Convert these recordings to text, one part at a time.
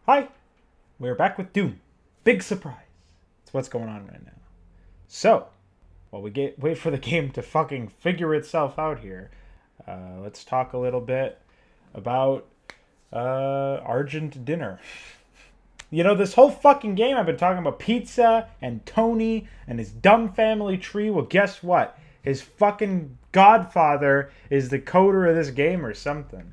Hi, we're back with Doom. Big surprise. That's what's going on right now. So, while we wait for the game to fucking figure itself out here, let's talk a little bit about Argent Dinner. You know, this whole fucking game I've been talking about pizza and Tony and his dumb family tree. Well, guess what? His fucking godfather is the coder of this game or something.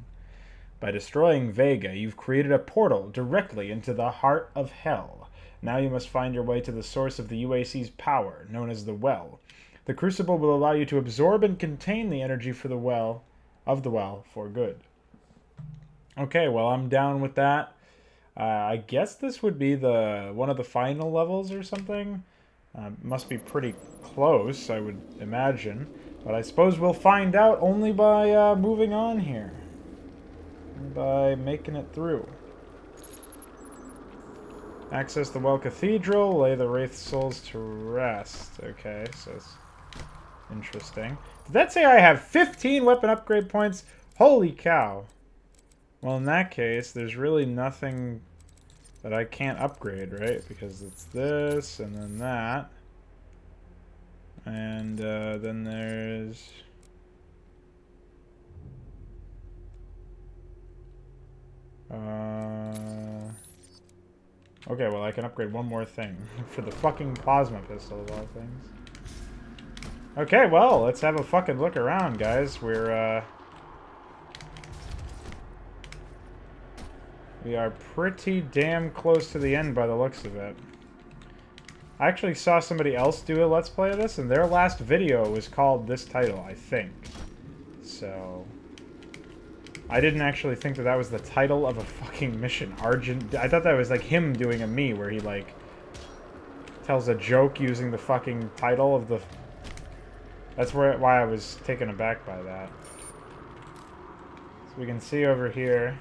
By destroying Vega, you've created a portal directly into the heart of hell. Now you must find your way to the source of the UAC's power, known as the Well. The Crucible will allow you to absorb and contain the energy for the well for good. Okay, well, I'm down with that. I guess this would be one of the final levels or something. Must be pretty close, I would imagine. But I suppose we'll find out only by moving on here. By making it through. Access the Well Cathedral, lay the Wraith souls to rest. Okay, so it's interesting. Did that say I have 15 weapon upgrade points? Holy cow. Well, in that case, there's really nothing that I can't upgrade, right? Because it's this, and then that. And then there's... Okay, well, I can upgrade one more thing. For the fucking plasma pistol, of all things. Okay, well, let's have a fucking look around, guys. We are pretty damn close to the end by the looks of it. I actually saw somebody else do a Let's Play of this, and their last video was called this title, I think. So... I didn't actually think that was the title of a fucking mission. Argent... I thought that was like him doing a me, where he like... tells a joke using the fucking title of the... That's why I was taken aback by that. So we can see over here...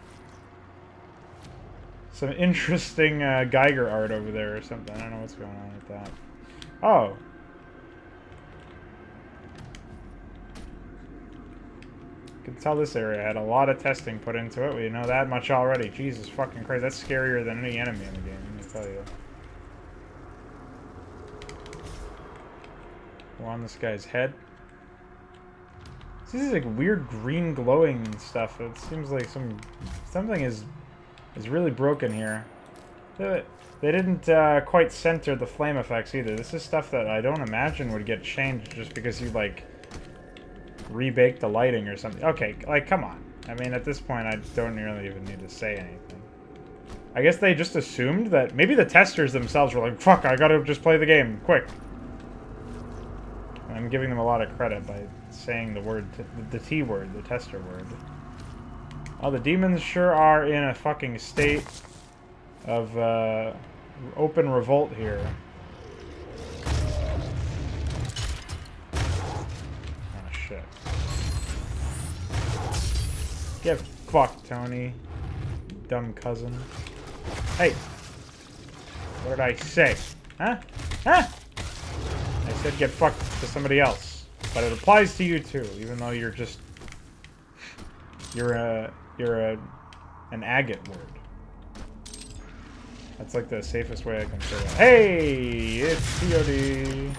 some interesting Geiger art over there or something. I don't know what's going on with that. Oh. You can tell this area had a lot of testing put into it. We know that much already. Jesus fucking Christ. That's scarier than any enemy in the game, let me tell you. We're on this guy's head. This is like weird green glowing stuff. It seems like something is really broken here. They didn't quite center the flame effects either. This is stuff that I don't imagine would get changed just because you, like, rebake the lighting or something. Okay, like, come on. I mean, at this point, I don't really even need to say anything. I guess they just assumed that... Maybe the testers themselves were like, fuck, I gotta just play the game, quick. And I'm giving them a lot of credit by saying the word, the T word, the tester word. Oh, the demons sure are in a fucking state of open revolt here. Oh, shit. Get fucked, Tony. Dumb cousin. Hey! What did I say? Huh? Huh? I said get fucked to somebody else. But it applies to you too, even though you're just... You're an agate word. That's like the safest way I can say that. Hey! It's COD.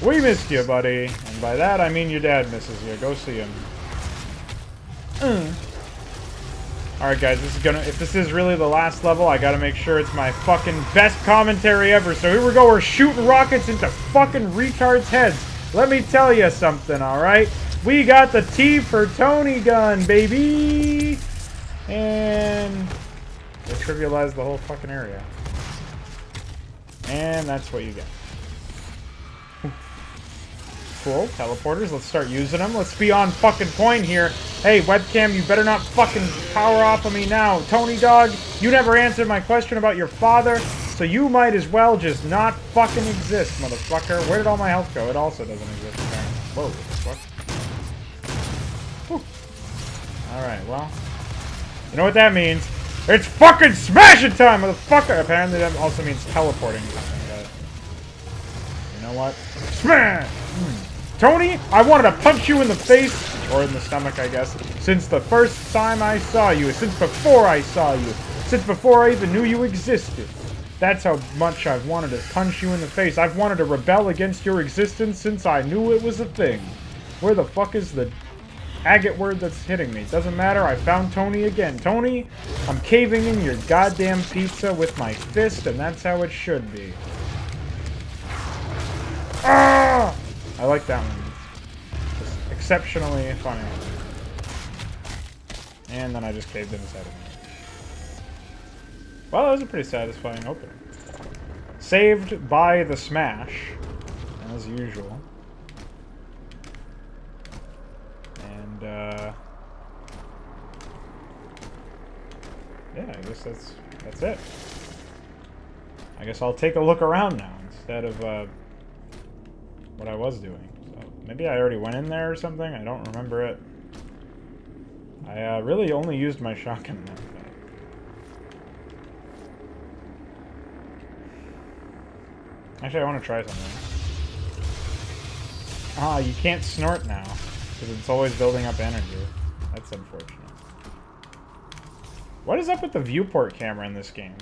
We missed you, buddy. And by that, I mean your dad misses you. Go see him. Alright, guys, if this is really the last level, I gotta make sure it's my fucking best commentary ever. So here we go, we're shooting rockets into fucking retards' heads. Let me tell you something, alright? We got the T for Tony gun, baby! And we'll trivialize the whole fucking area. And that's what you get. Cool. Teleporters, let's start using them. Let's be on fucking point here. Hey, webcam, you better not fucking power off of me now. Tony dog, you never answered my question about your father, so you might as well just not fucking exist, motherfucker. Where did all my health go? It also doesn't exist, apparently. Whoa, what the fuck? Alright, well. You know what that means? It's fucking smashing time, motherfucker! Apparently that also means teleporting or something, but... You know what? Smash! Tony, I wanted to punch you in the face Or in the stomach, I guess. Since the first time I saw you. Since before I saw you. Since before I even knew you existed. That's how much I've wanted to punch you in the face. I've wanted to rebel against your existence since I knew it was a thing. Where the fuck is the agate word that's hitting me? Doesn't matter, I found Tony again. Tony, I'm caving in your goddamn pizza with my fist, and that's how it should be. Ah! I like that one. It's exceptionally funny. And then I just caved in his head again. Well, that was a pretty satisfying opening. Saved by the smash, as usual. And, yeah, I guess that's it. I guess I'll take a look around now instead of, what I was doing. So, maybe I already went in there or something? I don't remember it. I, really only used my shotgun in that fight. Actually, I want to try something. Ah, you can't snort now, because it's always building up energy. That's unfortunate. What is up with the viewport camera in this game?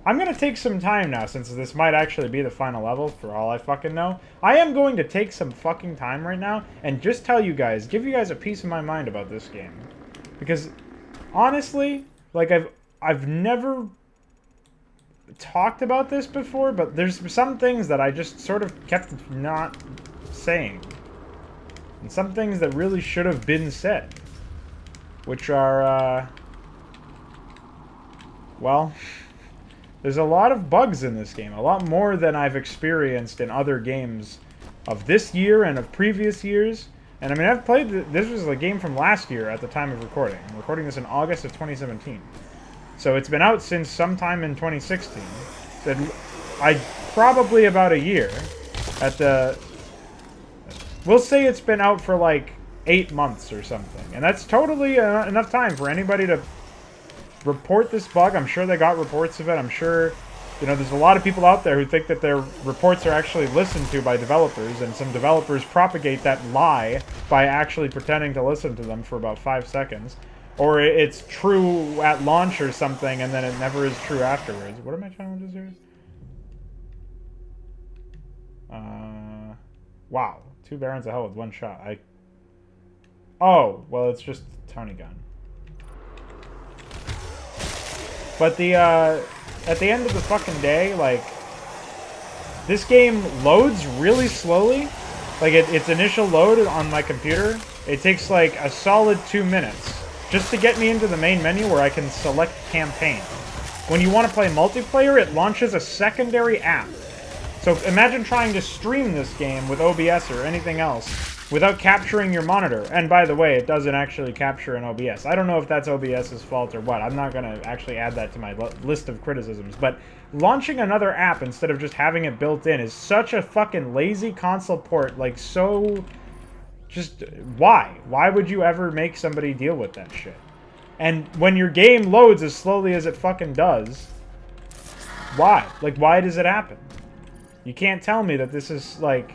I'm going to take some time now, since this might actually be the final level, for all I fucking know. I am going to take some fucking time right now, and just tell you guys, give you guys a piece of my mind about this game. Because, honestly, like, I've never talked about this before, but there's some things that I just sort of kept not saying. And some things that really should have been said. Which are, well, there's a lot of bugs in this game. A lot more than I've experienced in other games of this year and of previous years. And I mean, I've played, this was a game from last year at the time of recording. I'm recording this in August of 2017. So it's been out since sometime in 2016. So probably about a year at the... We'll say it's been out for like 8 months or something. And that's totally enough time for anybody to report this bug. I'm sure they got reports of it. I'm sure, you know, there's a lot of people out there who think that their reports are actually listened to by developers. And some developers propagate that lie by actually pretending to listen to them for about 5 seconds. Or it's true at launch or something, and then it never is true afterwards. What are my challenges here? Wow. 2 Barons of Hell with 1 shot. Oh, well, it's just Tony gun. But at the end of the fucking day, like, this game loads really slowly. Like, its initial load on my computer, it takes like a solid 2 minutes. Just to get me into the main menu where I can select campaign. When you want to play multiplayer, it launches a secondary app. So imagine trying to stream this game with OBS or anything else without capturing your monitor. And by the way, it doesn't actually capture in OBS. I don't know if that's OBS's fault or what. I'm not going to actually add that to my list of criticisms. But launching another app instead of just having it built in is such a fucking lazy console port. Like, so... Just, why? Why would you ever make somebody deal with that shit? And when your game loads as slowly as it fucking does, why? Like, why does it happen? You can't tell me that this is, like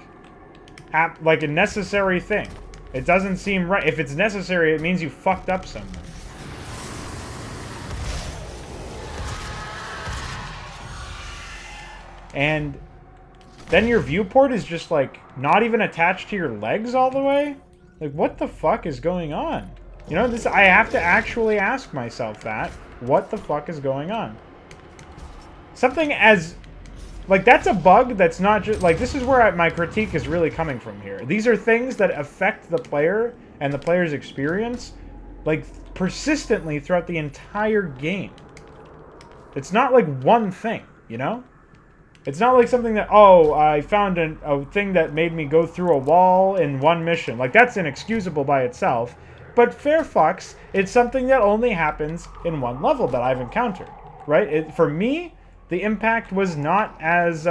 a necessary thing. It doesn't seem right. If it's necessary, it means you fucked up somewhere. And then your viewport is just, like, not even attached to your legs all the way? Like, what the fuck is going on? You know, this, I have to actually ask myself that. What the fuck is going on? Something as... Like, that's a bug that's not just... Like, this is where my critique is really coming from here. These are things that affect the player and the player's experience, like, persistently throughout the entire game. It's not, like, one thing, you know? It's not like something that, oh, I found a thing that made me go through a wall in one mission. Like, that's inexcusable by itself. But fair fucks, it's something that only happens in one level that I've encountered, right? For me, the impact was not as,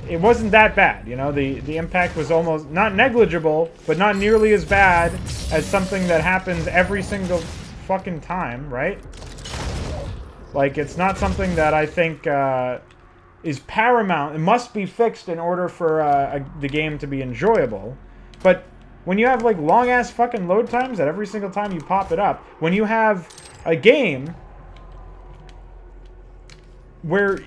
it wasn't that bad, you know? The impact was almost, not negligible, but not nearly as bad as something that happens every single fucking time, right? Like, it's not something that I think, is paramount. It must be fixed in order for the game to be enjoyable. But when you have like long ass fucking load times that every single time you pop it up, when you have a game where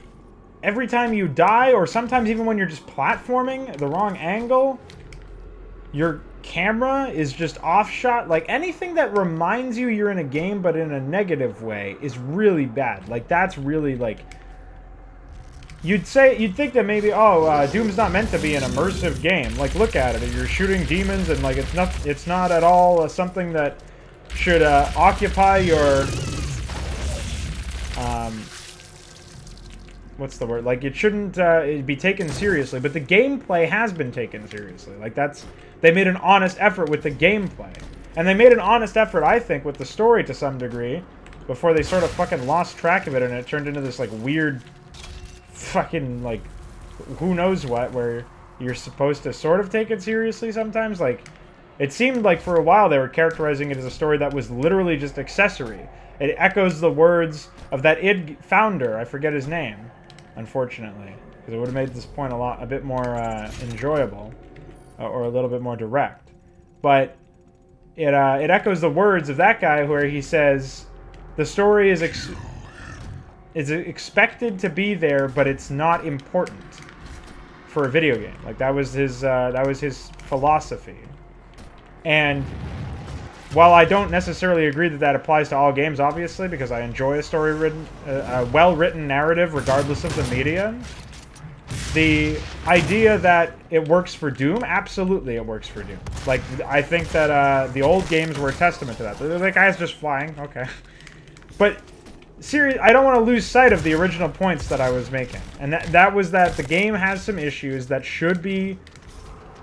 every time you die, or sometimes even when you're just platforming the wrong angle, your camera is just off shot. Like, anything that reminds you you're in a game but in a negative way is really bad. Like, that's really, like, you'd think that maybe, Doom's not meant to be an immersive game. Like, look at it, you're shooting demons, and like it's not at all something that should occupy your what's the word? Like, it shouldn't be taken seriously, but the gameplay has been taken seriously. Like, they made an honest effort with the gameplay. And they made an honest effort, I think, with the story to some degree, before they sort of fucking lost track of it and it turned into this, like, weird fucking, like, who knows what, where you're supposed to sort of take it seriously sometimes. Like, it seemed like for a while they were characterizing it as a story that was literally just accessory. It echoes the words of that id founder, I forget his name, unfortunately, because it would have made this point a bit more enjoyable, or a little bit more direct. But it echoes the words of that guy, where he says the story is expected to be there, but it's not important for a video game. Like, that was his philosophy. And while I don't necessarily agree that applies to all games, obviously, because I enjoy a well-written narrative regardless of the media, the idea that it works for Doom, absolutely it works for Doom. Like, I think that the old games were a testament to that. The guy's just flying, okay. But I don't want to lose sight of the original points that I was making. And that was that the game has some issues that should be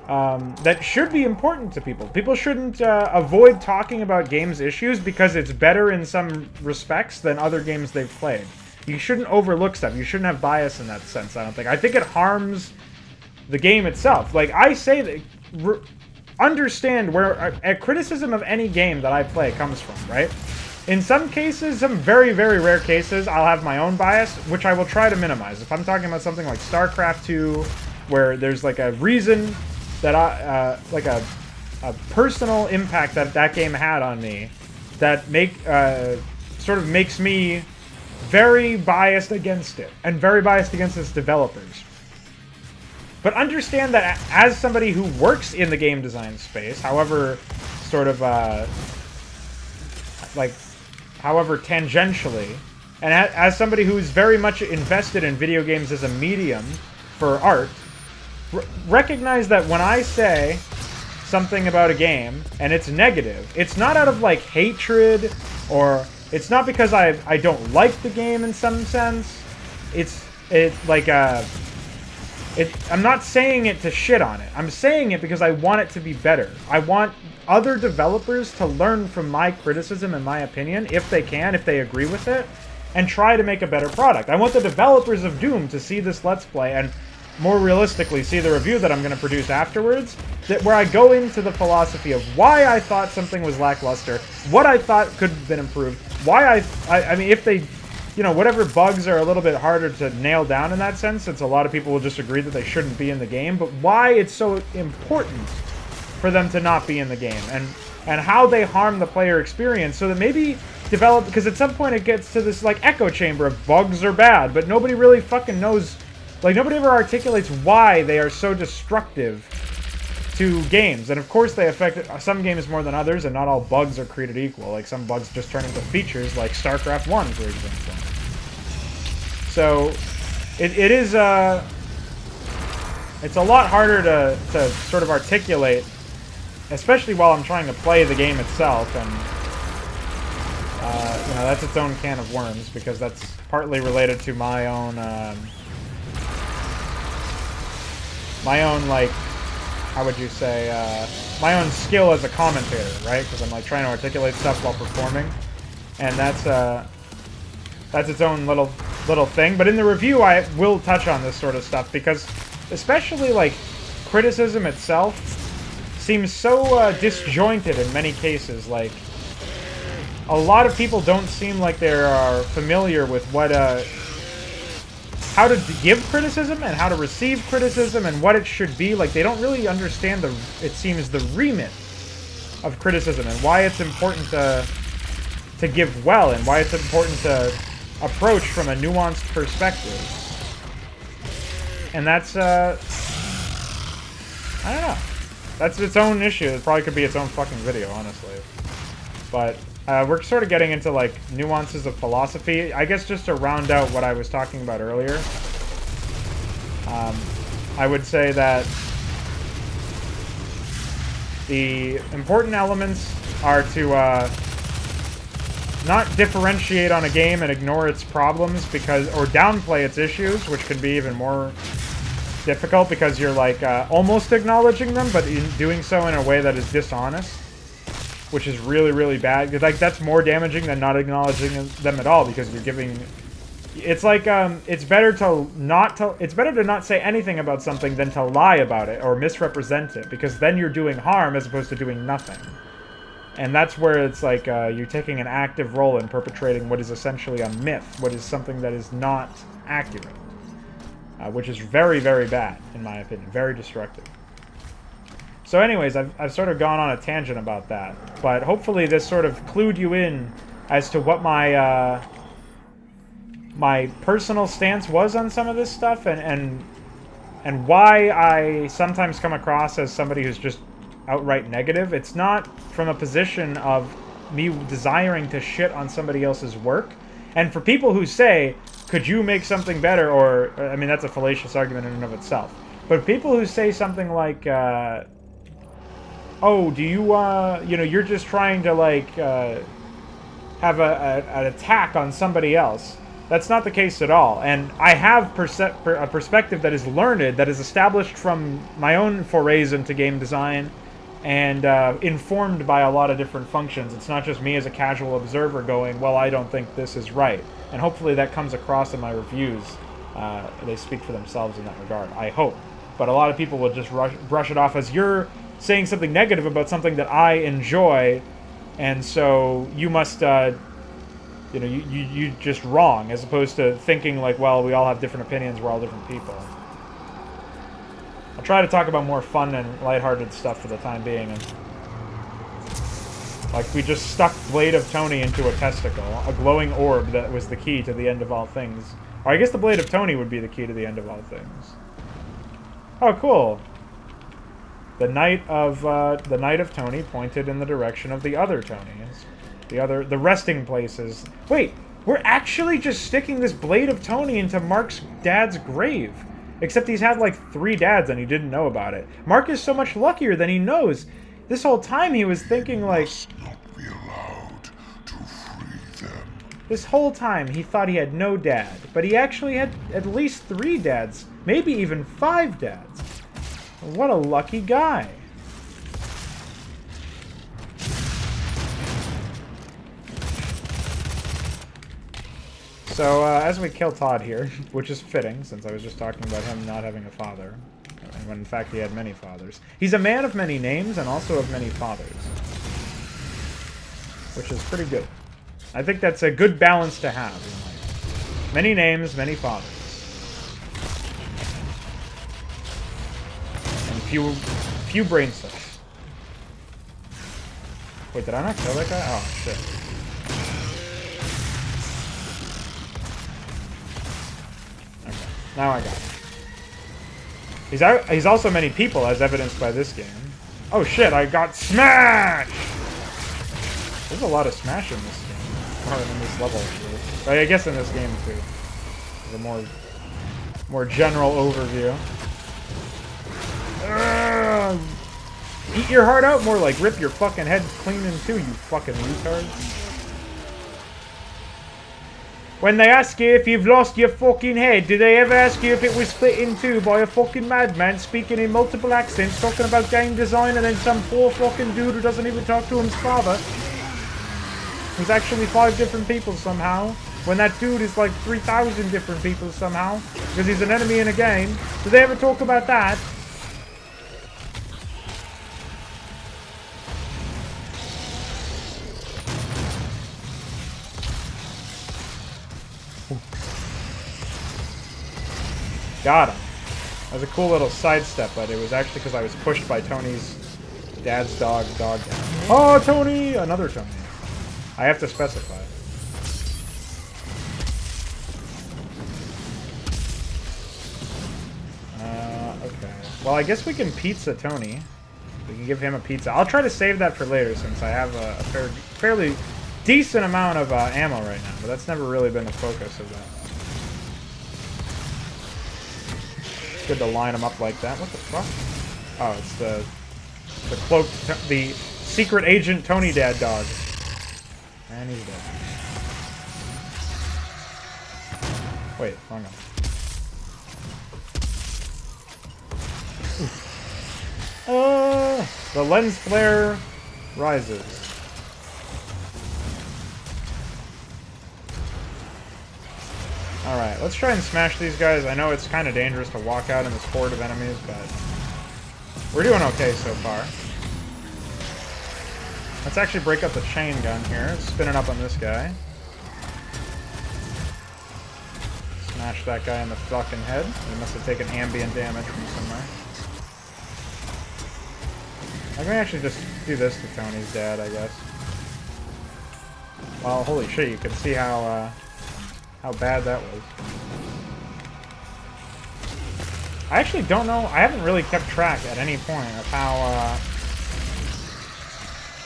important to people. People shouldn't avoid talking about games' issues because it's better in some respects than other games they've played. You shouldn't overlook stuff. You shouldn't have bias in that sense, I don't think. I think it harms the game itself. Like, I say that... understand where a criticism of any game that I play comes from, right? In some cases, some very, very rare cases, I'll have my own bias, which I will try to minimize. If I'm talking about something like StarCraft 2, where there's like a reason that like a personal impact that game had on me, that sort of makes me very biased against it, and very biased against its developers. But understand that as somebody who works in the game design space, however sort of however tangentially, and as somebody who's very much invested in video games as a medium for art, recognize that when I say something about a game and it's negative, it's not out of like hatred, or it's not because I don't like the game in some sense. I'm not saying it to shit on it. I'm saying it because I want it to be better. I want other developers to learn from my criticism and my opinion, if they can, if they agree with it, and try to make a better product. I want the developers of Doom to see this Let's Play, and more realistically, see the review that I'm going to produce afterwards, where I go into the philosophy of why I thought something was lackluster, what I thought could have been improved, why I mean, if they... You know, whatever bugs are a little bit harder to nail down in that sense, since a lot of people will just agree that they shouldn't be in the game, but why it's so important for them to not be in the game, and how they harm the player experience, so that maybe develop, because at some point it gets to this, like, echo chamber of bugs are bad, but nobody really fucking knows, like, nobody ever articulates why they are so destructive to games. And of course they affect some games more than others, and not all bugs are created equal. Like, some bugs just turn into features, like StarCraft 1, for example. So it is it's a lot harder to sort of articulate, especially while I'm trying to play the game itself, and you know, that's its own can of worms, because that's partly related to my own like, how would you say, my own skill as a commentator, right? Because I'm like trying to articulate stuff while performing, and that's its own little thing. But in the review, I will touch on this sort of stuff, because especially like criticism itself seems so disjointed in many cases. Like, a lot of people don't seem like they are familiar with what how to give criticism and how to receive criticism and what it should be. Like, they don't really understand it seems the remit of criticism and why it's important to give well and why it's important to approach from a nuanced perspective. And that's, I don't know. That's its own issue. It probably could be its own fucking video, honestly. But we're sort of getting into, like, nuances of philosophy. I guess just to round out what I was talking about earlier, I would say that the important elements are to not differentiate on a game and ignore its problems or downplay its issues, which can be even more difficult because you're like almost acknowledging them, but in doing so in a way that is dishonest, which is really, really bad. Like, that's more damaging than not acknowledging them at all, because you're giving. It's like it's better to not say anything about something than to lie about it or misrepresent it, because then you're doing harm as opposed to doing nothing. And that's where it's like you're taking an active role in perpetrating what is essentially a myth, what is something that is not accurate, which is very, very bad, in my opinion, very destructive. So anyways, I've sort of gone on a tangent about that, but hopefully this sort of clued you in as to what my my personal stance was on some of this stuff, and why I sometimes come across as somebody who's just outright negative. It's not from a position of me desiring to shit on somebody else's work. And for people who say, could you make something better, or, I mean, that's a fallacious argument in and of itself. But people who say something like, oh, do you, you know, you're just trying to, like, have an attack on somebody else. That's not the case at all. And I have a perspective that is learned, that is established from my own forays into game design, and informed by a lot of different functions. It's not just me as a casual observer going, well, I don't think this is right. And hopefully that comes across in my reviews. They speak for themselves in that regard, I hope. But a lot of people will just brush it off as you're saying something negative about something that I enjoy, and so you must, you know, you just wrong, as opposed to thinking like, well, we all have different opinions, we're all different people. I'll try to talk about more fun and lighthearted stuff for the time being. And like, we just stuck Blade of Tony into a testicle, a glowing orb that was the key to the end of all things. Or I guess the Blade of Tony would be the key to the end of all things. Oh, cool. The Knight of Tony pointed in the direction of the other Tonys. The resting places. Wait, we're actually just sticking this Blade of Tony into Mark's dad's grave. Except he's had like 3 dads and he didn't know about it. Mark is so much luckier than he knows. This whole time he was thinking like... Must not be allowed to free them. This whole time he thought he had no dad. But he actually had at least 3 dads. Maybe even 5 dads. What a lucky guy. So, as we kill Todd here, which is fitting, since I was just talking about him not having a father, when in fact he had many fathers. He's a man of many names and also of many fathers, which is pretty good. I think that's a good balance to have in life. Many names, many fathers. And few brain cells. Wait, did I not kill that guy? Oh, shit. Now I got it. He's also many people, as evidenced by this game. Oh shit, I got smashed! There's a lot of smash in this game. Or in this level, actually. I guess in this game, too. There's a more general overview. Eat your heart out, more like rip your fucking head clean in two, you fucking retard. When they ask you if you've lost your fucking head, do they ever ask you if it was split in two by a fucking madman speaking in multiple accents, talking about game design, and then some poor fucking dude who doesn't even talk to his father? Who's actually 5 different people somehow, when that dude is like 3,000 different people somehow, because he's an enemy in a game. Do they ever talk about that? Got him. That was a cool little sidestep, but it was actually because I was pushed by Tony's Dad's dog, dog. Oh, Tony! Another Tony. I have to specify. Okay. Well, I guess we can pizza Tony. We can give him a pizza. I'll try to save that for later since I have a fairly decent amount of ammo right now, but that's never really been the focus of that. Good to line them up like that. What the fuck? Oh, it's the cloaked, the secret agent Tony Dad dog. And he's dead. Wait, wrong one. The lens flare rises. Alright, let's try and smash these guys. I know it's kind of dangerous to walk out in this horde of enemies, but we're doing okay so far. Let's actually break up the chain gun here. Spin it up on this guy. Smash that guy in the fucking head. He must have taken ambient damage from somewhere. I can actually just do this to Tony's dad, I guess. Well, holy shit, you can see how bad that was. I actually don't know, I haven't really kept track at any point of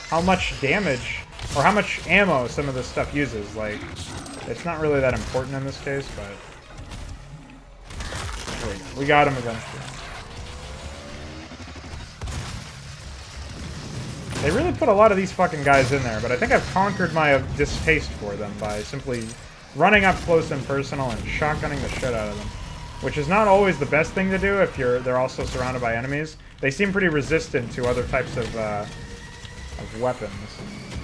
how much damage, or how much ammo some of this stuff uses. Like, it's not really that important in this case, but... we got him eventually. They really put a lot of these fucking guys in there, but I think I've conquered my distaste for them by simply running up close and personal and shotgunning the shit out of them. Which is not always the best thing to do if they're also surrounded by enemies. They seem pretty resistant to other types of weapons.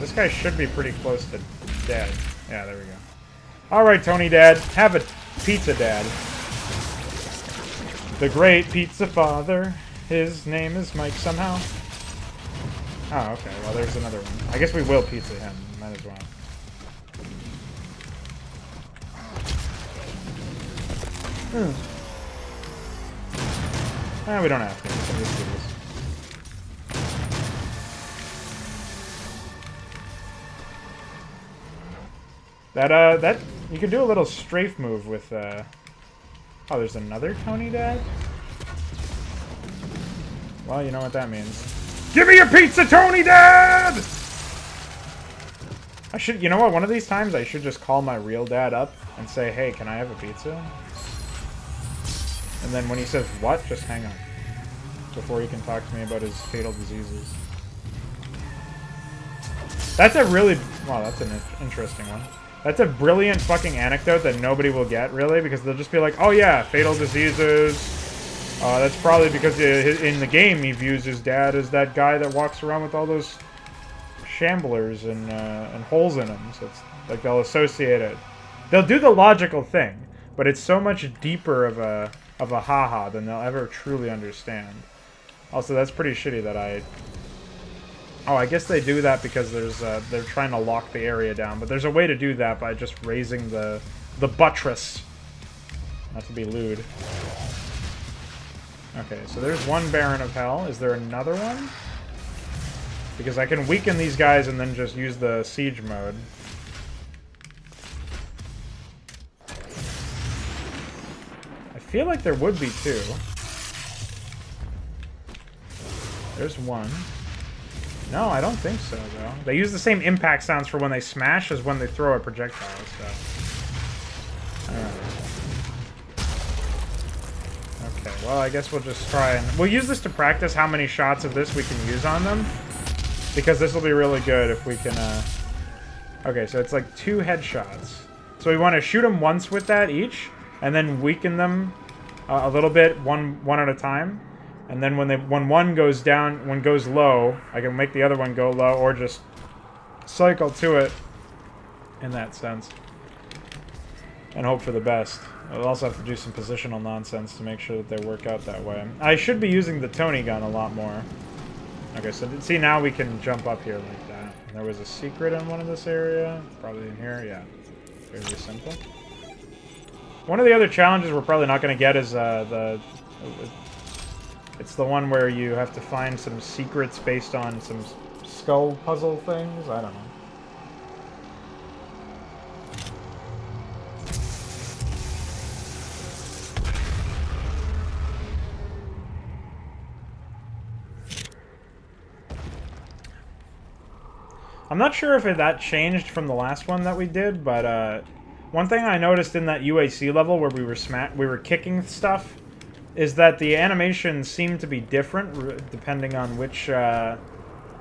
This guy should be pretty close to dead. Yeah, there we go. Alright, Tony Dad. Have a pizza, Dad. The great pizza father. His name is Mike somehow. Oh, okay. Well, there's another one. I guess we will pizza him. Might as well. We don't have to. So let's do this. That you can do a little strafe move with. Oh, there's another Tony Dad. Well, you know what that means. Give me a pizza, Tony Dad! I should, you know what, one of these times I should just call my real dad up and say, hey, can I have a pizza? And then when he says, what, just hang up. Before he can talk to me about his fatal diseases. That's a really, wow, that's an interesting one. That's a brilliant fucking anecdote that nobody will get, really, because they'll just be like, oh yeah, fatal diseases. That's probably because in the game he views his dad as that guy that walks around with all those shamblers and holes in him. So it's like they'll associate it. They'll do the logical thing, but it's so much deeper of a haha than they'll ever truly understand. Also, that's pretty shitty that I... Oh, I guess they do that because they're trying to lock the area down, but there's a way to do that by just raising the buttress. Not to be lewd. Okay, so there's one Baron of Hell. Is there another one? Because I can weaken these guys and then just use the siege mode. I feel like there would be two. There's one. No, I don't think so, though. They use the same impact sounds for when they smash as when they throw a projectile, so... Alright. Okay, well, I guess we'll just try and... We'll use this to practice how many shots of this we can use on them. Because this will be really good if we can, Okay, so it's like 2 headshots. So we want to shoot them once with that each, and then weaken them a little bit, one at a time. And then when one goes down, one goes low, I can make the other one go low, or just cycle to it in that sense. And hope for the best. I'll also have to do some positional nonsense to make sure that they work out that way. I should be using the Tony gun a lot more. Okay, so see, now we can jump up here like that. There was a secret in one of this area. Probably in here, yeah. Very simple. One of the other challenges we're probably not going to get is It's the one where you have to find some secrets based on some skull puzzle things. I don't know. I'm not sure if that changed from the last one that we did, but one thing I noticed in that UAC level where we were kicking stuff is that the animations seemed to be different depending on which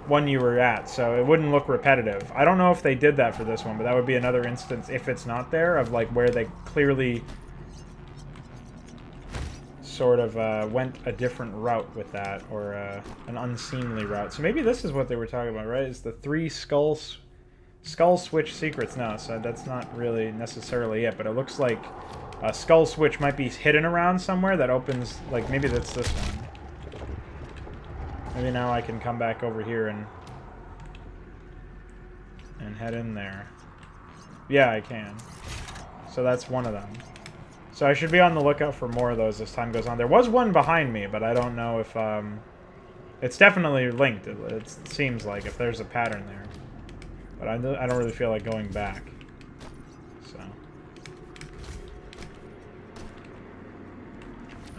one you were at, so it wouldn't look repetitive. I don't know if they did that for this one, but that would be another instance, if it's not there, of like where they clearly sort of went a different route with that, or an unseemly route. So maybe this is what they were talking about, right? Is the 3 skull switch secrets. No, so that's not really necessarily it, but it looks like a skull switch might be hidden around somewhere that opens, like, maybe that's this one. Maybe now I can come back over here and head in there. Yeah, I can. So that's one of them. So I should be on the lookout for more of those as time goes on. There was one behind me, but I don't know if... it's definitely linked, it seems like, if there's a pattern there. But I don't really feel like going back. So.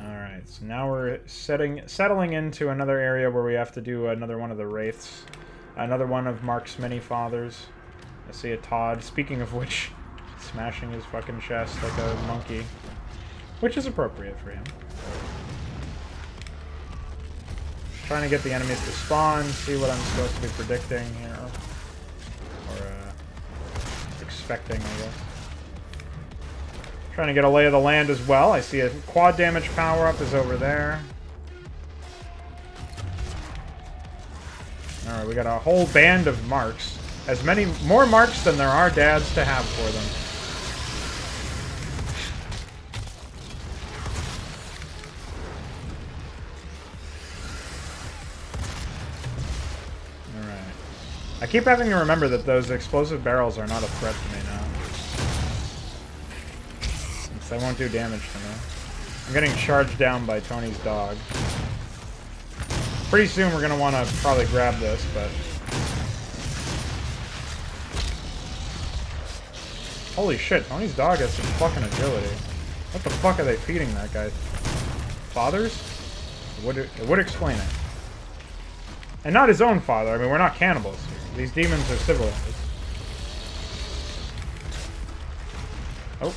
Alright, so now we're settling into another area where we have to do another one of the wraiths. Another one of Mark's many fathers. I see a Todd. Speaking of which, smashing his fucking chest like a monkey. Which is appropriate for him. Trying to get the enemies to spawn, see what I'm supposed to be predicting here. Or, expecting, I guess. Trying to get a lay of the land as well. I see a quad damage power-up is over there. Alright, we got a whole band of marks. As many more marks than there are dads to have for them. I keep having to remember that those explosive barrels are not a threat to me now. Since they won't do damage to me. I'm getting charged down by Tony's dog. Pretty soon we're going to want to probably grab this, but... Holy shit, Tony's dog has some fucking agility. What the fuck are they feeding that guy? Fathers? It would explain it. And not his own father. I mean, we're not cannibals here. These demons are civilized. Oh.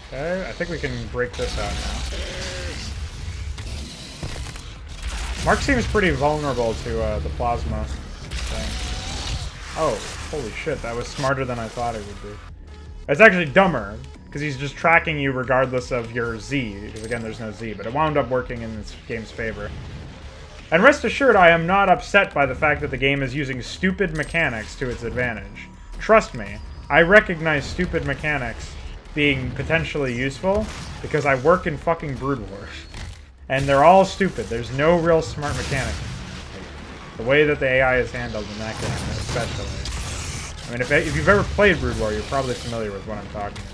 Okay, I think we can break this out now. Mark seems pretty vulnerable to the plasma thing. Oh, holy shit, that was smarter than I thought it would be. It's actually dumber, because he's just tracking you regardless of your Z, because again, there's no Z, but it wound up working in this game's favor. And rest assured, I am not upset by the fact that the game is using stupid mechanics to its advantage. Trust me, I recognize stupid mechanics being potentially useful, because I work in fucking Brood War. And they're all stupid. There's no real smart mechanics. The way that the AI is handled in that game, especially. I mean, if you've ever played Brood War, you're probably familiar with what I'm talking about.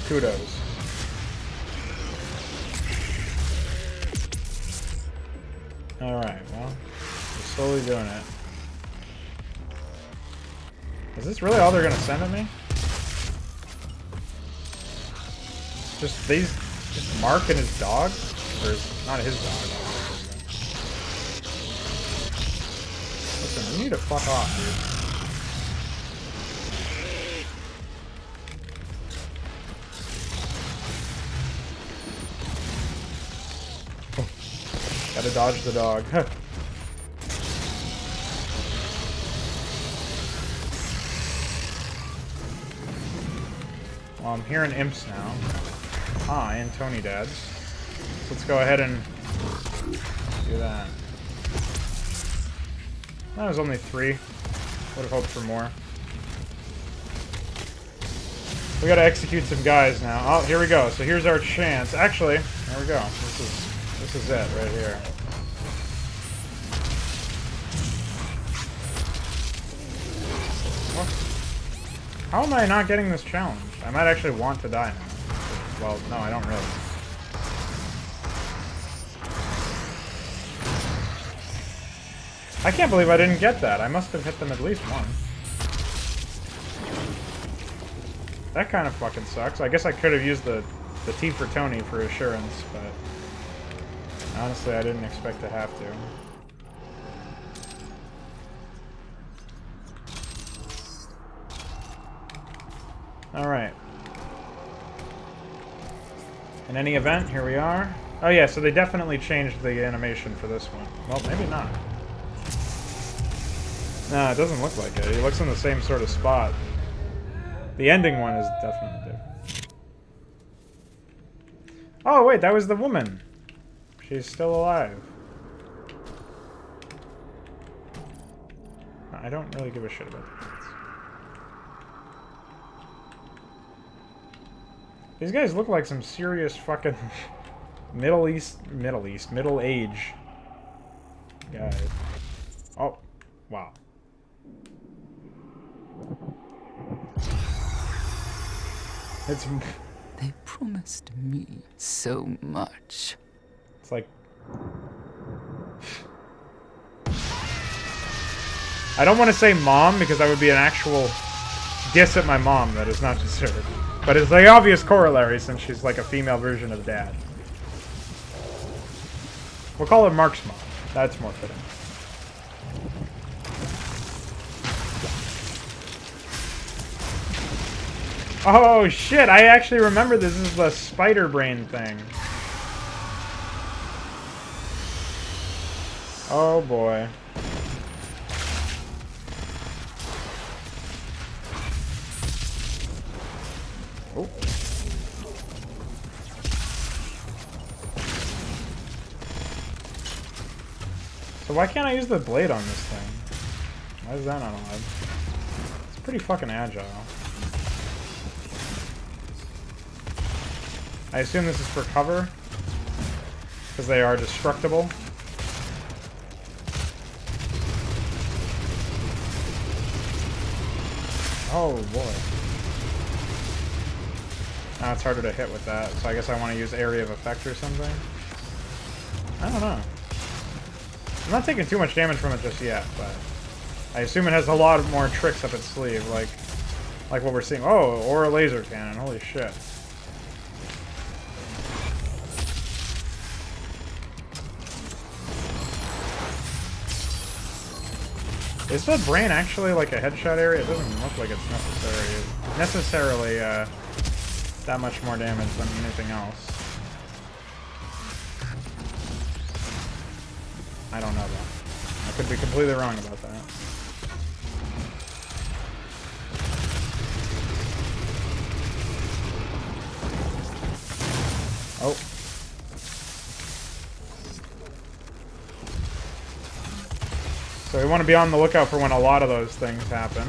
Kudos. Alright, well, we're slowly doing it. Is this really all they're gonna send at me? Just these, just Mark and his dog? Or not his dog. Listen, you need to fuck off, dude. Gotta dodge the dog. Well, I'm hearing imps now. Ah, and Tony dads. So let's go ahead and do that. That was only 3. Would have hoped for more. We gotta execute some guys now. Oh, here we go. So here's our chance. Actually, there we go. This is it right here. fuck? How am I not getting this challenge? I might actually want to die now. Well, no, I don't really. I can't believe I didn't get that. I must have hit them at least once. That kind of fucking sucks. I guess I could have used the T for Tony for assurance, but honestly, I didn't expect to have to. Alright. In any event, here we are. Oh yeah, so they definitely changed the animation for this one. Well, maybe not. Nah, it doesn't look like it. It looks in the same sort of spot. The ending one is definitely different. Oh wait, that was the woman. She's still alive. I don't really give a shit about the kids. These guys look like some serious fucking Middle age guys. Oh, wow. It's... They promised me so much. It's like... I don't want to say mom, because that would be an actual diss at my mom that is not deserved. But it's the obvious corollary, since she's like a female version of dad. We'll call her Mark's mom. That's more fitting. Oh shit, I actually remember this is the spider brain thing. Oh boy. Oh. So why can't I use the blade on this thing? Why is that not allowed? It's pretty fucking agile. I assume this is for cover, because they are destructible. Oh boy. Now it's harder to hit with that, so I guess I want to use area of effect or something. I don't know. I'm not taking too much damage from it just yet, but I assume it has a lot more tricks up its sleeve, like what we're seeing. Oh, or a laser cannon. Holy shit. Is the brain actually like a headshot area? It doesn't look like it's necessarily that much more damage than anything else. I don't know though. I could be completely wrong about that. Oh. So we want to be on the lookout for when a lot of those things happen.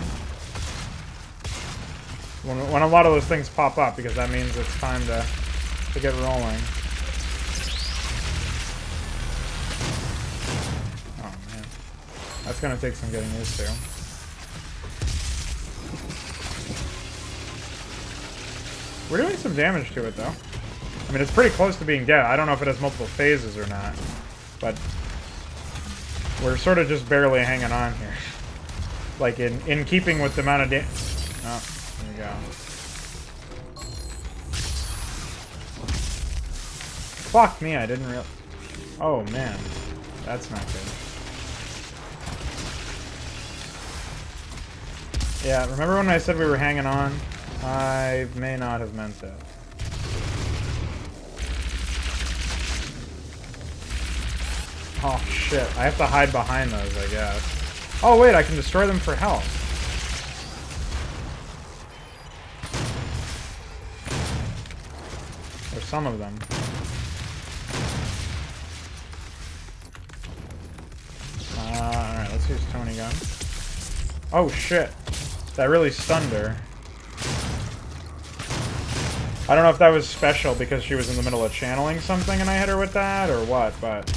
When a lot of those things pop up, because that means it's time to get rolling. Oh man. That's gonna take some getting used to. We're doing some damage to it though. I mean, it's pretty close to being dead. I don't know if it has multiple phases or not, but we're sort of just barely hanging on here. Like, in keeping with the amount of damage. Oh, there we go. Fuck me, I didn't real. Oh, man. That's not good. Yeah, remember when I said we were hanging on? I may not have meant that. Oh shit, I have to hide behind those, I guess. Oh wait, I can destroy them for health. Or some of them. Alright, let's use Tony gun. Oh shit, that really stunned her. I don't know if that was special because she was in the middle of channeling something and I hit her with that, or what, but...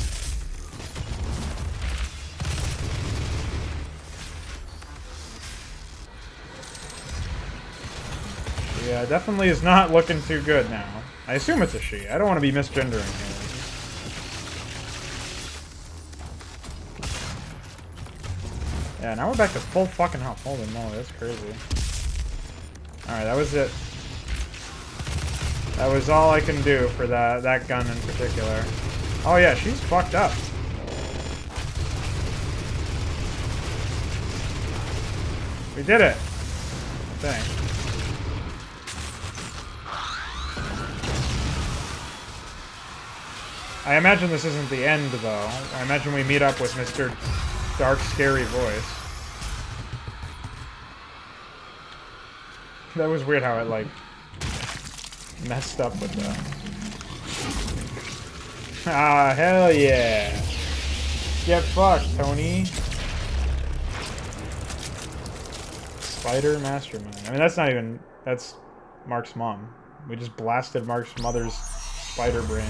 Yeah, definitely is not looking too good now. I assume it's a she. I don't want to be misgendering here. Yeah, now we're back to full fucking health. Holy moly, that's crazy. Alright, that was it. That was all I can do for that gun in particular. Oh yeah, she's fucked up. We did it! I think. I imagine this isn't the end, though. I imagine we meet up with Mr. Dark, Scary Voice. That was weird how it, like, messed up with that. Ah, hell yeah! Get fucked, Tony! Spider Mastermind. I mean, that's not even... That's Mark's mom. We just blasted Mark's mother's spider brain.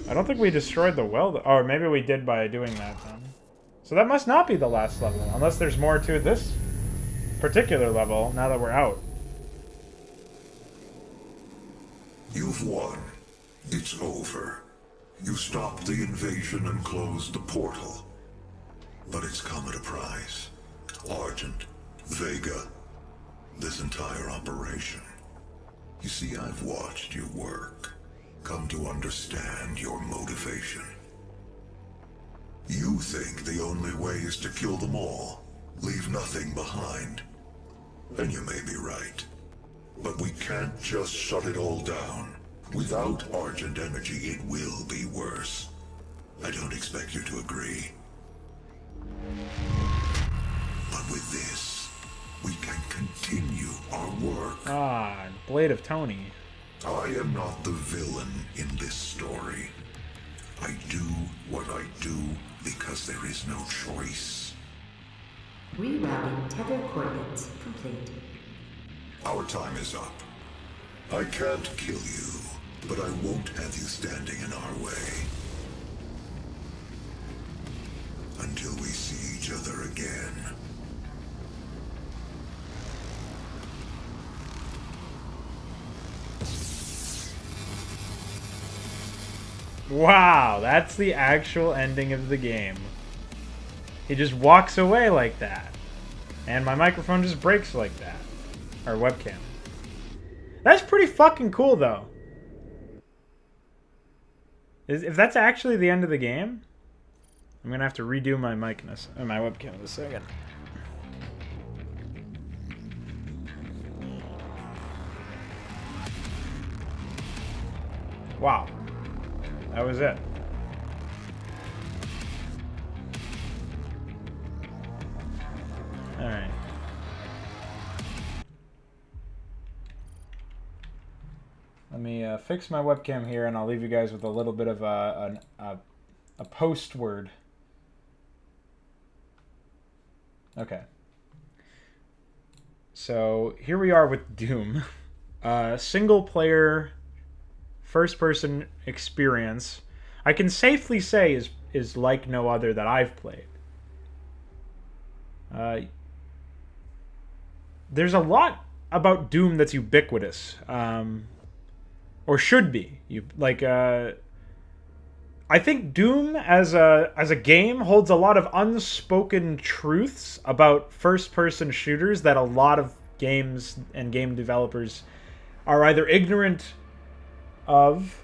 I don't think we destroyed the well, or maybe we did by doing that then. So that must not be the last level, unless there's more to this particular level now that we're out. You've won. It's over. You stopped the invasion and closed the portal. But it's come at a price. Argent, Vega, this entire operation. You see, I've watched your work. Come to understand your motivation. You think the only way is to kill them all, leave nothing behind. And you may be right. But we can't just shut it all down. Without Argent energy, it will be worse. I don't expect you to agree. But with this, we can continue our work. Ah, Blade of Tony. I am not the villain in this story. I do what I do because there is no choice. Rerouting tether coordinates complete. Our time is up. I can't kill you, but I won't have you standing in our way. Until we see each other again. Wow, that's the actual ending of the game. He just walks away like that. And my microphone just breaks like that. Or webcam. That's pretty fucking cool, though. If that's actually the end of the game, I'm gonna have to redo my my webcam in a second. Wow. That was it. Alright. Let me fix my webcam here, and I'll leave you guys with a little bit of a post word. Okay. So here we are with Doom. Single player, first person experience. I can safely say is like no other that I've played. There's a lot about Doom that's ubiquitous. Or should be. I think Doom as a game holds a lot of unspoken truths about first-person shooters that a lot of games and game developers are either ignorant of,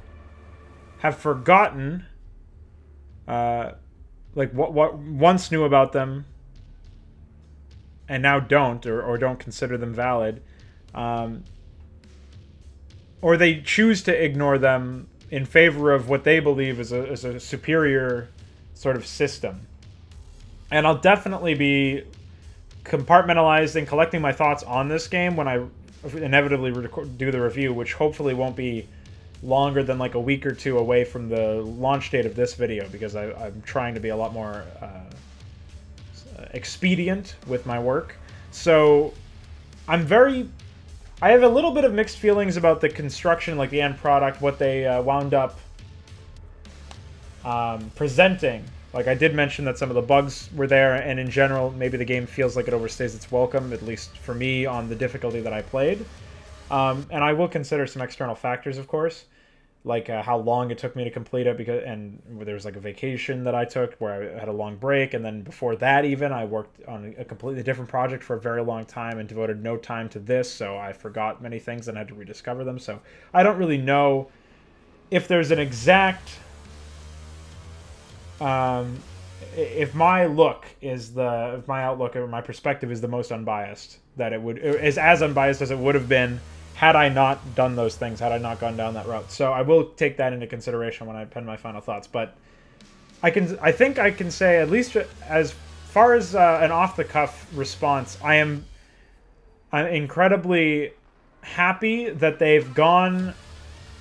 have forgotten, like what once knew about them, and now don't, or don't consider them valid, or they choose to ignore them in favor of what they believe is a superior sort of system. And I'll definitely be compartmentalizing, collecting my thoughts on this game when I inevitably do the review, which hopefully won't be longer than like a week or two away from the launch date of this video, because I'm trying to be a lot more expedient with my work. So I have a little bit of mixed feelings about the construction, like the end product, what they wound up presenting Like, I did mention that some of the bugs were there, and in general, maybe the game feels like it overstays its welcome, at least for me, on the difficulty that I played. And I will consider some external factors, of course, like how long it took me to complete it, and there was like a vacation that I took where I had a long break, and then before that even, I worked on a completely different project for a very long time and devoted no time to this, so I forgot many things and had to rediscover them. So I don't really know if there's an exact... if my outlook or my perspective is the most unbiased, that it is as unbiased as it would have been had I not done those things, had I not gone down that route. So I will take that into consideration when I pen my final thoughts. But I think I can say, at least as far as an off-the-cuff response, I'm incredibly happy that they've gone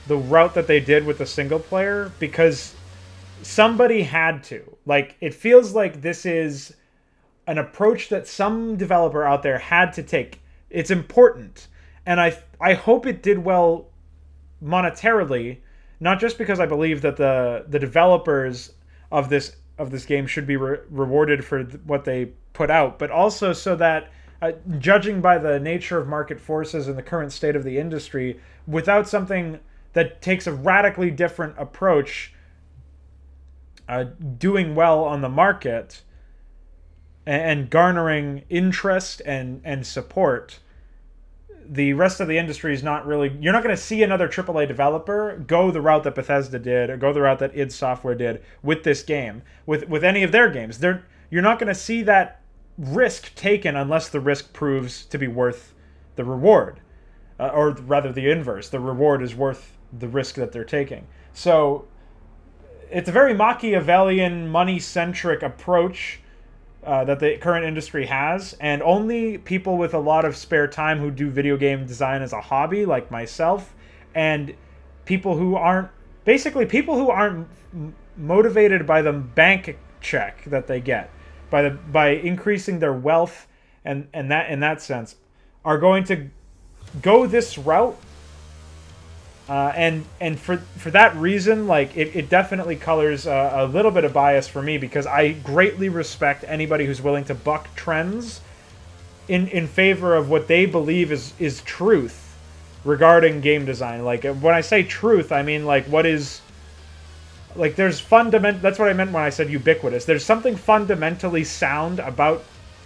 the route that they did with the single player, because somebody had to. Like, it feels like this is an approach that some developer out there had to take. It's important. And I hope it did well monetarily, not just because I believe that the developers of this game should be rewarded for what they put out, but also so that, judging by the nature of market forces and the current state of the industry, without something that takes a radically different approach, doing well on the market and garnering interest and support, the rest of the industry is not really... You're not going to see another AAA developer go the route that Bethesda did, or go the route that id Software did with this game, with any of their games. You're not going to see that risk taken unless the risk proves to be worth the reward. Or rather the inverse. The reward is worth the risk that they're taking. So it's a very Machiavellian, money-centric approach that the current industry has, and only people with a lot of spare time who do video game design as a hobby, like myself, and people who aren't motivated by the bank check that they get, by increasing their wealth, and that, in that sense, are going to go this route. And for that reason, like, it definitely colors a little bit of bias for me, because I greatly respect anybody who's willing to buck trends in favor of what they believe is truth regarding game design. Like, when I say truth, I mean, like, what is... Like, there's that's what I meant when I said ubiquitous. There's something fundamentally sound about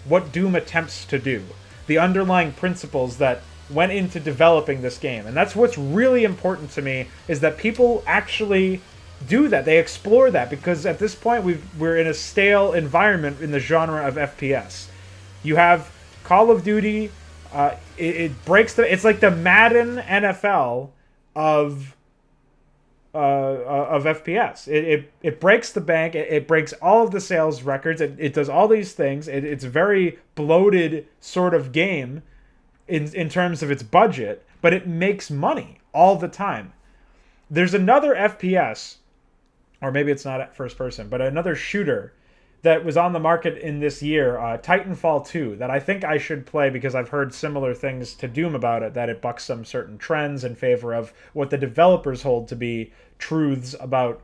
what Doom attempts to do. The underlying principles that went into developing this game. And that's what's really important to me, is that people actually do that. They explore that, because at this point we're in a stale environment in the genre of FPS. You have Call of Duty, it breaks it's like the Madden NFL of FPS. It breaks the bank, it breaks all of the sales records, it does all these things. It's a very bloated sort of game in terms of its budget, but it makes money all the time. There's another FPS, or maybe it's not at first person, but another shooter that was on the market in this year, Titanfall 2, that I think I should play, because I've heard similar things to Doom about it, that it bucks some certain trends in favor of what the developers hold to be truths about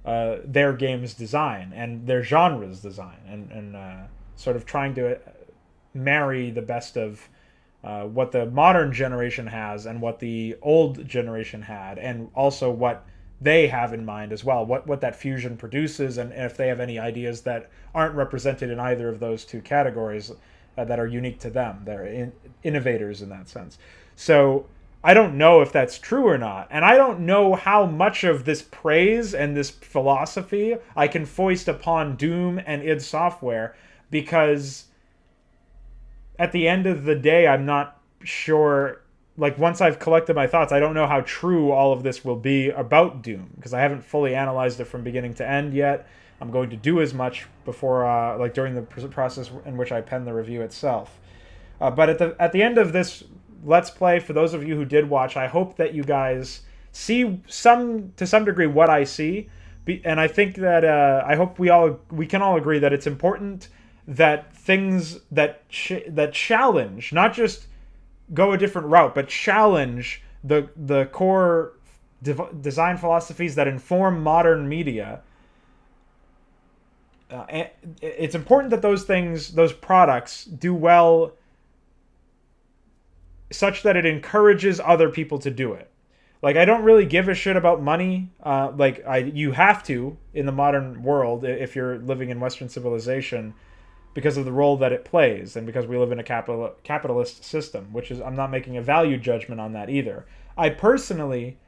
their game's design and their genre's design, and sort of trying to marry the best of what the modern generation has and what the old generation had, and also what they have in mind as well, what that fusion produces, and if they have any ideas that aren't represented in either of those two categories that are unique to them. They're innovators in that sense. So I don't know if that's true or not, and I don't know how much of this praise and this philosophy I can foist upon Doom and id Software, because at the end of the day, I'm not sure... Like, once I've collected my thoughts, I don't know how true all of this will be about Doom, because I haven't fully analyzed it from beginning to end yet. I'm going to do as much before, like, during the process in which I pen the review itself. But at the end of this Let's Play, for those of you who did watch, I hope that you guys see to some degree what I see, and I think that I hope we can all agree that it's important that things that challenge, not just go a different route, but challenge the core design philosophies that inform modern media, it's important that those products do well such that it encourages other people to do it. Like, I don't really give a shit about money. You have to in the modern world if you're living in Western civilization, because of the role that it plays and because we live in a capitalist system, which is, I'm not making a value judgment on that either. I personally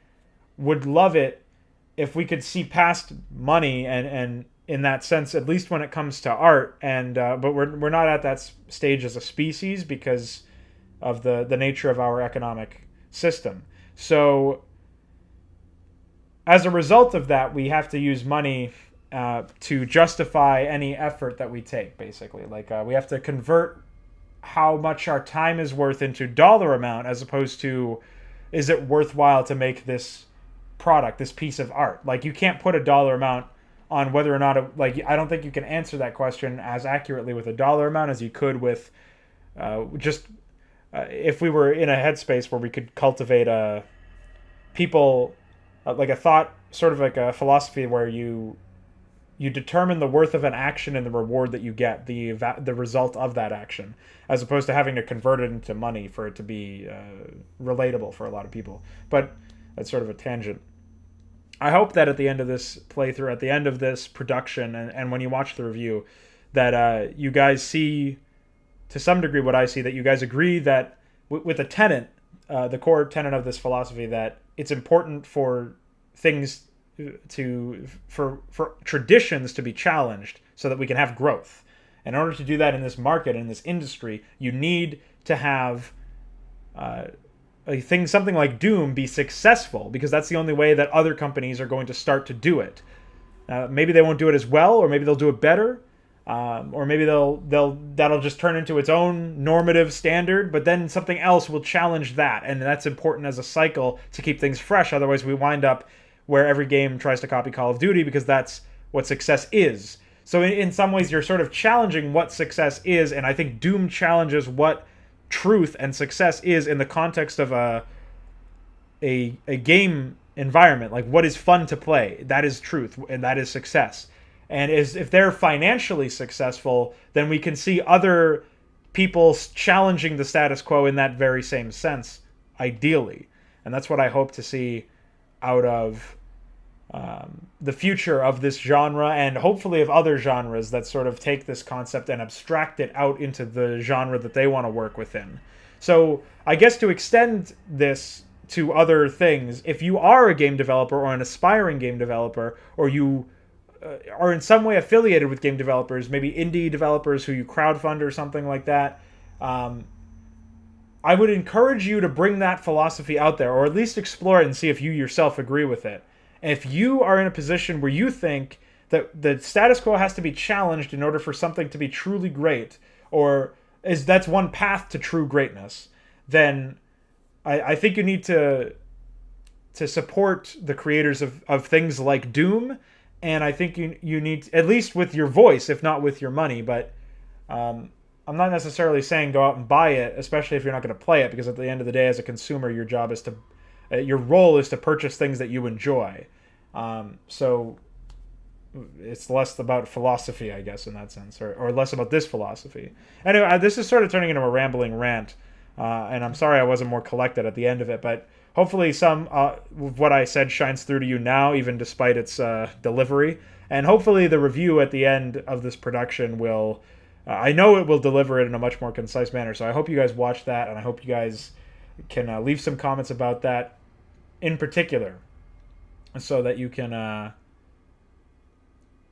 would love it if we could see past money and in that sense, at least when it comes to art. And but we're not at that stage as a species because of the nature of our economic system. So as a result of that, we have to use money to justify any effort that we take, basically. Like, we have to convert how much our time is worth into dollar amount, as opposed to, is it worthwhile to make this product, this piece of art? Like, you can't put a dollar amount on whether or not I don't think you can answer that question as accurately with a dollar amount as you could with if we were in a headspace where we could cultivate like a thought, sort of like a philosophy where you determine the worth of an action and the reward that you get, the result of that action, as opposed to having to convert it into money for it to be relatable for a lot of people. But that's sort of a tangent. I hope that at the end of this playthrough, at the end of this production, and when you watch the review, that you guys see, to some degree, what I see, that you guys agree that with the tenet, the core tenet of this philosophy, that it's important for things for traditions to be challenged so that we can have growth. In order to do that in this market, in this industry, you need to have something like Doom be successful, because that's the only way that other companies are going to start to do it. Maybe they won't do it as well, or maybe they'll do it better, or maybe that'll just turn into its own normative standard. But then something else will challenge that, and that's important as a cycle to keep things fresh. Otherwise, we wind up where every game tries to copy Call of Duty because that's what success is. So in some ways, you're sort of challenging what success is, and I think Doom challenges what truth and success is in the context of a game environment. Like, what is fun to play? That is truth, and that is success. And if they're financially successful, then we can see other people challenging the status quo in that very same sense, ideally. And that's what I hope to see out of the future of this genre, and hopefully of other genres that sort of take this concept and abstract it out into the genre that they want to work within. So I guess to extend this to other things, if you are a game developer or an aspiring game developer, or you are in some way affiliated with game developers, maybe indie developers who you crowdfund or something like that, I would encourage you to bring that philosophy out there, or at least explore it and see if you yourself agree with it. And if you are in a position where you think that the status quo has to be challenged in order for something to be truly great, or that's one path to true greatness, then I think you need to support the creators of things like Doom. And I think you need, at least with your voice, if not with your money. But I'm not necessarily saying go out and buy it, especially if you're not going to play it, because at the end of the day, as a consumer, your job is your role is to purchase things that you enjoy. So it's less about philosophy, I guess, in that sense, or less about this philosophy. Anyway, this is sort of turning into a rambling rant, and I'm sorry I wasn't more collected at the end of it, but hopefully some of what I said shines through to you now, even despite its delivery. And hopefully the review at the end of this production will, I know it will deliver it in a much more concise manner. So I hope you guys watch that, and I hope you guys can leave some comments about that in particular, so that you can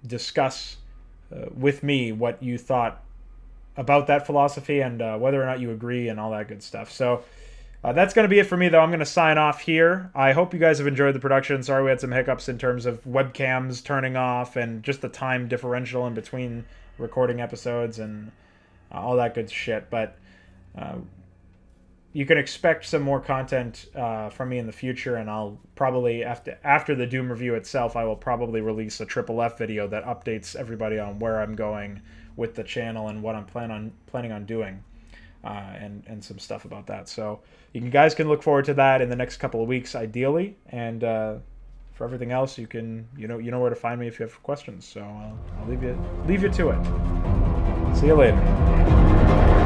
discuss with me what you thought about that philosophy, and whether or not you agree, and all that good stuff. So that's going to be it for me, though. I'm going to sign off here. I hope you guys have enjoyed the production. Sorry we had some hiccups in terms of webcams turning off and just the time differential in between recording episodes and all that good shit. But you can expect some more content from me in the future, and I'll probably, after the Doom review itself, I will probably release a Triple F video that updates everybody on where I'm going with the channel and what I'm planning on doing, and some stuff about that. So you guys can look forward to that in the next couple of weeks, ideally. And For everything else, you know where to find me if you have questions. So I'll leave you to it. See you later.